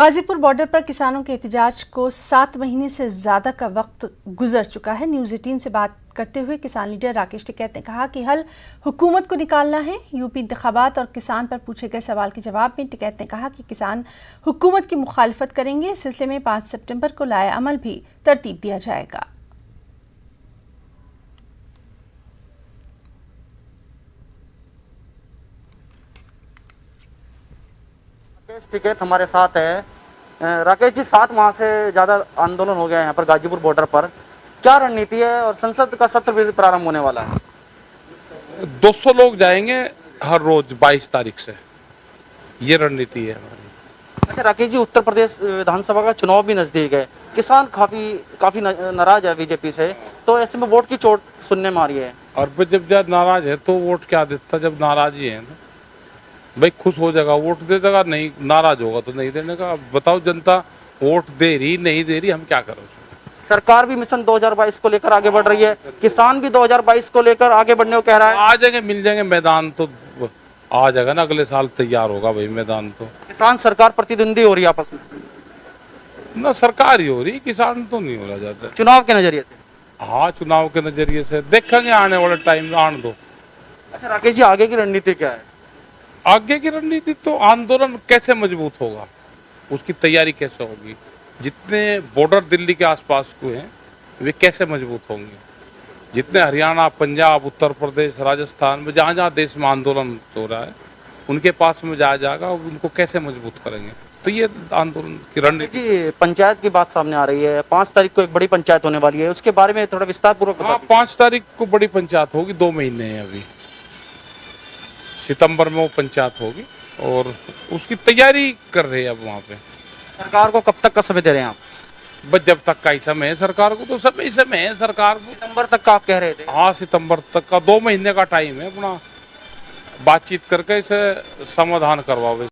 Ghazipur border पर किसानों के एहतजाज को 7 महीने से ज्यादा का वक्त गुजर चुका है। न्यूज़ 18 से बात करते हुए किसान लीडर राकेश टिकैत ने कहा कि हल हुकूमत को निकालना है। यूपी इंतखाबात और किसान पर पूछे गए सवाल के जवाब में टिकैत ने कहा कि किसान हुकूमत की मुखालफत करेंगे। इस सिलसिले में 5 सितंबर को लाए अमल भी तरतीब दिया जाएगा। राकेश टिकैत हमारे साथ है। राकेश जी, 7 माह से ज़्यादा आंदोलन हो गया है यहाँ पर गाजीपुर बॉर्डर पर। क्या रणनीति है और संसद का सत्र भी प्रारंभ होने वाला है? 200 लोग जाएंगे हर रोज 22 तारीख से, ये रणनीति है हमारी। अच्छा राकेश जी, उत्तर प्रदेश विधानसभा का चुनाव भी नजदीक है। किसान काफी नाराज है बीजेपी से, तो ऐसे में वोट की चोट सुनने में आ रही है। और फिर जब नाराज है तो वोट क्या देता, जब नाराज ही है ना भाई, खुश हो जाएगा वोट दे देगा, नहीं नाराज होगा तो नहीं देने का। अब बताओ जनता वोट दे रही नहीं दे रही, हम क्या करें? सरकार भी मिशन 2022 को लेकर आगे बढ़ रही है, किसान भी 2022 को लेकर आगे बढ़ने को कह रहा है। आ जाएंगे, मिल जाएंगे मैदान तो आ जाएगा ना, अगले साल तैयार होगा भाई मैदान। तो किसान सरकार प्रतिद्वंदी हो रही है आपस में ना, सरकार ही हो रही, किसान तो नहीं हो रहा जाता चुनाव के नजरिए से। हाँ, चुनाव के नजरिए से देखेंगे आने वाले टाइम, आने दो। अच्छा राकेश जी, आगे की रणनीति क्या है? आगे की रणनीति तो आंदोलन कैसे मजबूत होगा, उसकी तैयारी कैसे होगी, जितने बॉर्डर दिल्ली के आसपास को हैं वे कैसे मजबूत होंगे, जितने हरियाणा, पंजाब, उत्तर प्रदेश, राजस्थान में जहाँ जहाँ देश में आंदोलन हो रहा है उनके पास में जाया जाएगा, उनको कैसे मजबूत करेंगे। तो ये आंदोलन की रणनीति। जी, पंचायत की बात सामने आ रही है। 5 तारीख को एक बड़ी पंचायत होने वाली है, उसके बारे में थोड़ा विस्तार पूर्वक हाँ, 5 तारीख को बड़ी पंचायत होगी, 2 महीने हैं अभी, सितंबर में वो पंचायत होगी और उसकी तैयारी कर रहे हैं अब वहाँ पे। सरकार को कब तक का समय दे रहे हैं आप? बस जब तक का ही समय है सरकार को, तो समय है सरकार को। सितंबर तक का आप कह रहे थे? हाँ, सितंबर तक का 2 महीने का टाइम है अपना, बातचीत करके इसे समाधान करवाओ।